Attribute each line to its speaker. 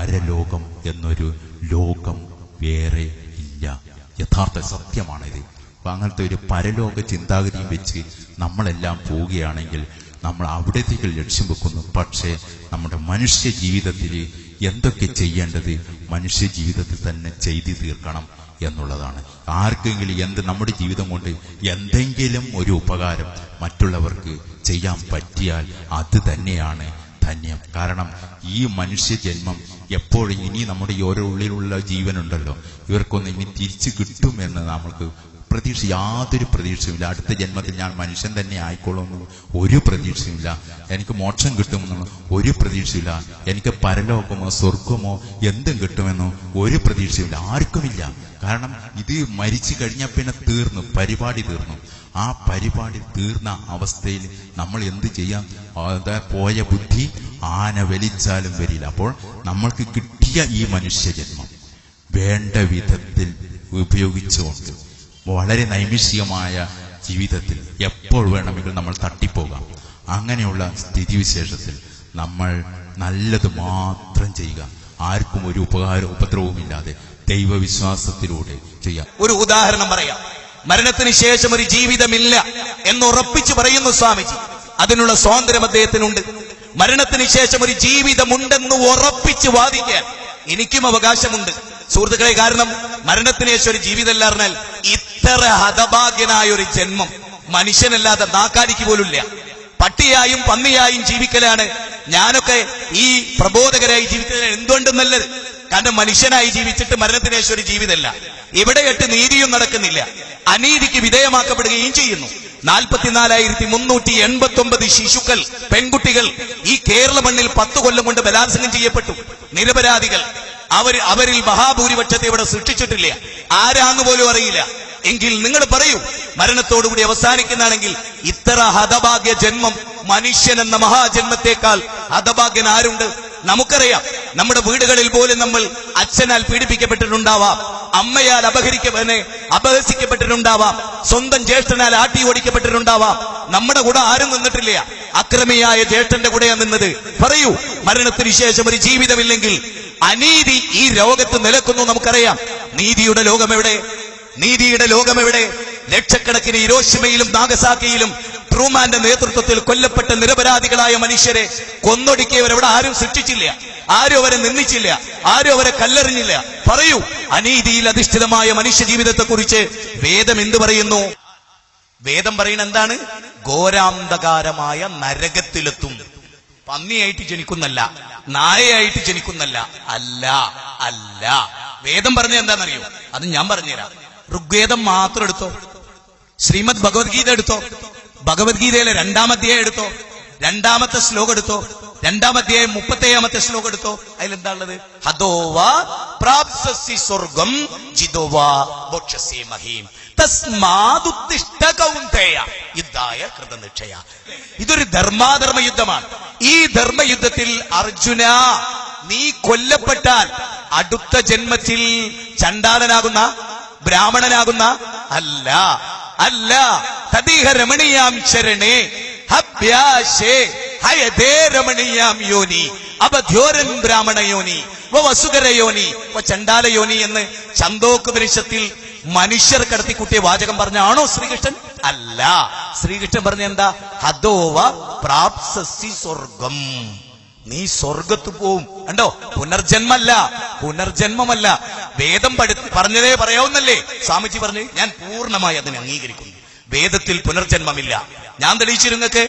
Speaker 1: പരലോകം എന്നൊരു ലോകം വേറെ ഇല്ല. യഥാർത്ഥ സത്യമാണിത്. അപ്പൊ അങ്ങനത്തെ ഒരു പരലോക ചിന്താഗതിയും വെച്ച് നമ്മളെല്ലാം പോവുകയാണെങ്കിൽ നമ്മൾ അവിടത്തേക്ക് ലക്ഷ്യം വെക്കുന്നു. പക്ഷേ നമ്മുടെ മനുഷ്യ ജീവിതത്തിൽ എന്തൊക്കെ ചെയ്യേണ്ടത് മനുഷ്യ ജീവിതത്തിൽ തന്നെ ചെയ്തു തീർക്കണം എന്നുള്ളതാണ്. ആർക്കെങ്കിലും നമ്മുടെ ജീവിതം കൊണ്ട് എന്തെങ്കിലും ഒരു ഉപകാരം മറ്റുള്ളവർക്ക് ചെയ്യാൻ പറ്റിയാൽ അത് തന്നെയാണ് ധന്യം. കാരണം ഈ മനുഷ്യ ജന്മം എപ്പോഴും ഇനി നമ്മുടെ ഈ ഓരോ ഉള്ളിലുള്ള ജീവനുണ്ടല്ലോ, ഇവർക്കൊന്നും ഇനി തിരിച്ചു കിട്ടുമെന്ന് നമ്മൾക്ക് യാതൊരു പ്രതീക്ഷയുമില്ല. അടുത്ത ജന്മത്തിൽ ഞാൻ മനുഷ്യൻ തന്നെ ആയിക്കോളുമെന്ന് ഒരു പ്രതീക്ഷയുമില്ല. എനിക്ക് മോക്ഷം കിട്ടുമെന്നോ ഒരു പ്രതീക്ഷയില്ല. എനിക്ക് പരലോകമോ സ്വർഗമോ എന്തും കിട്ടുമെന്നോ ഒരു പ്രതീക്ഷയില്ല. ആർക്കുമില്ല. കാരണം ഇത് മരിച്ചു കഴിഞ്ഞാൽ പിന്നെ തീർന്നു, പരിപാടി തീർന്നു. ആ പരിപാടി തീർന്ന അവസ്ഥയിൽ നമ്മൾ എന്ത് ചെയ്യാം? പോയ ബുദ്ധി ആന വലിച്ചാലും വരില്ല. അപ്പോൾ നമ്മൾക്ക് കിട്ടിയ ഈ മനുഷ്യജന്മം വേണ്ട വിധത്തിൽ ഉപയോഗിച്ചുകൊണ്ട് വളരെ നൈമിഷികമായ ജീവിതത്തിൽ എപ്പോൾ വേണമെങ്കിലും നമ്മൾ തട്ടിപ്പോകാം. അങ്ങനെയുള്ള സ്ഥിതിവിശേഷത്തിൽ നമ്മൾ നല്ലത് മാത്രം ചെയ്യുക. ആർക്കും ഒരു ഉപദ്രവവുമില്ലാതെ ദൈവവിശ്വാസത്തിലൂടെ ചെയ്യാം.
Speaker 2: ഒരു ഉദാഹരണം പറയാം. മരണത്തിന് ശേഷം ഒരു ജീവിതമില്ല എന്നുറപ്പിച്ചു പറയുന്നു സ്വാമിജി. അതിനുള്ള സ്വാതന്ത്ര്യം അദ്ദേഹത്തിനുണ്ട്. മരണത്തിന് ശേഷം ഒരു ജീവിതമുണ്ടെന്ന് ഉറപ്പിച്ച് വാദിക്കാൻ എനിക്കും അവകാശമുണ്ട് സുഹൃത്തുക്കളെ. കാരണം മരണത്തിന് ശേഷം ഒരു ജീവിതമല്ല പറഞ്ഞാൽ ഇത്ര ഹതഭാഗ്യനായ ഒരു ജന്മം മനുഷ്യനല്ലാതെ നാക്കാലിക്ക് പോലുമില്ല. പട്ടിയായും പന്നിയായും ജീവിക്കലാണ്. ഞാനൊക്കെ ഈ പ്രബോധകരായി ജീവിക്കുന്നത് എന്തുകൊണ്ടും നല്ലത്. കാരണം മനുഷ്യനായി ജീവിച്ചിട്ട് മരണത്തിന് ശേഷം ഒരു ജീവിതമല്ല. ഇവിടെയിട്ട് നീതിയും നടക്കുന്നില്ല, അനീതിക്ക് വിധേയമാക്കപ്പെടുകയും ചെയ്യുന്നു. 44,389 ശിശുക്കൾ, പെൺകുട്ടികൾ ഈ കേരള മണ്ണിൽ 10 കൊല്ലം കൊണ്ട് ബലാത്സംഗം ചെയ്യപ്പെട്ടു. നിരപരാധികൾ. അവരിൽ മഹാഭൂരിപക്ഷത്തെ ഇവിടെ സൃഷ്ടിച്ചിട്ടില്ല. ആരാന്ന് പോലും അറിയില്ല. എങ്കിൽ നിങ്ങൾ പറയൂ, മരണത്തോടുകൂടി അവസാനിക്കുന്നതാണെങ്കിൽ ഇത്ര ഹതഭാഗ്യ ജന്മം, മനുഷ്യൻ എന്ന മഹാജന്മത്തെക്കാൾ ഹതഭാഗ്യൻ ആരുണ്ട്? നമുക്കറിയാം. നമ്മുടെ വീടുകളിൽ പോലും നമ്മൾ അച്ഛനാൽ പീഡിപ്പിക്കപ്പെട്ടിട്ടുണ്ടാവാം, അമ്മയാൽ അപഹസിക്കപ്പെട്ടിട്ടുണ്ടാവാം, സ്വന്തം ജ്യേഷ്ഠനാൽ ആട്ടി ഓടിക്കപ്പെട്ടിട്ടുണ്ടാവാം. നമ്മുടെ കൂടെ ആരും നിന്നിട്ടില്ല. അക്രമിയായ ജ്യേഷ്ഠന്റെ കൂടെയാണ് നിന്നത്. പറയൂ, മരണത്തിന് ശേഷം ഒരു ജീവിതമില്ലെങ്കിൽ അനീതി ഈ ലോകത്ത് നിലക്കുന്നു. നമുക്കറിയാം. നീതിയുടെ ലോകമെവിടെ? നീതിയുടെ ലോകമെവിടെ? ലക്ഷക്കണക്കിന് ഹിരോഷിമയിലും നാഗസാക്കിയിലും ട്രൂമാന്റെ നേതൃത്വത്തിൽ കൊല്ലപ്പെട്ട നിരപരാധികളായ മനുഷ്യരെ കൊന്നൊടുക്കിയവരവിടെ ആരും സൃഷ്ടിച്ചില്ല, ആരും അവരെ നിന്ദിച്ചില്ല, ആരും അവരെ കല്ലെറിഞ്ഞില്ല. പറയൂ, അനീതിയിൽ അധിഷ്ഠിതമായ മനുഷ്യ ജീവിതത്തെ കുറിച്ച് വേദം എന്ത് പറയുന്നു? വേദം പറയുന്നത് എന്താണ്? ഘോരാന്ധകാരമായ നരകത്തിലെത്തും. പന്നിയായിട്ട് ജനിക്കുന്നല്ല, നായയായിട്ട് ജനിക്കുന്നല്ല. അല്ല അല്ല വേദം പറഞ്ഞ എന്താണെന്നറിയോ? അത് ഞാൻ പറഞ്ഞുതരാം. ഋഗ്വേദം മാത്രം എടുത്തോ, ശ്രീമദ് ഭഗവത്ഗീത എടുത്തോ, ഭഗവത്ഗീതയിലെ 2-ാം അധ്യായം എടുത്തോ, 2-ാമത്തെ ശ്ലോകം എടുത്തോ, 2-ാം അധ്യായം 37-ാമത്തെ ശ്ലോകം എടുത്തോ. അതിലെന്താ ഉള്ളത്? ഹതോവാ പ്രാപ്സ്യസി സ്വർഗം ജിതോവാ ഭോക്ഷ്യസി മഹീം തസ്മാദുത്തിഷ്ഠ കൗന്ദേയ യുദ്ധായ കൃതനിശ്ചയ. ഇതൊരു ധർമാധർമ്മ യുദ്ധമാണ്. ഈ ധർമ്മയുദ്ധത്തിൽ അർജുന, നീ കൊല്ലപ്പെട്ടാൽ അടുത്ത ജന്മത്തിൽ ചണ്ടാലനാകുന്ന, ബ്രാഹ്മണനാകുന്ന അല്ല അല്ല. തദീഹ രമണീയാം ചരണേ ഹബ്യാശേ ഹയദേ രമണീയാം യോനി അബധ്യോരൻ ബ്രാഹ്മണ യോനി വസുകര യോനി ചണ്ടാല യോനി എന്ന് ഛന്ദോപനിഷത്തിൽ മനുഷ്യർ കടത്തിക്കുട്ടിയ വാചകം പറഞ്ഞാണോ ശ്രീകൃഷ്ണൻ? അല്ല. ശ്രീകൃഷ്ണൻ പറഞ്ഞ എന്താ? ഹതോവ പ്രാപ്സ്യസി സ്വർഗം, നീ സ്വർഗത്ത് പോവും. കണ്ടോ? പുനർജന്മമല്ല. വേദം പറഞ്ഞതേ പറയാവുന്നല്ലേ സ്വാമിജി പറഞ്ഞു. ഞാൻ പൂർണ്ണമായി അതിനെ അംഗീകരിക്കുന്നു. വേദത്തിൽ പുനർജന്മമില്ല. ഞാൻ തെളിയിച്ചിരുന്നൊക്കെ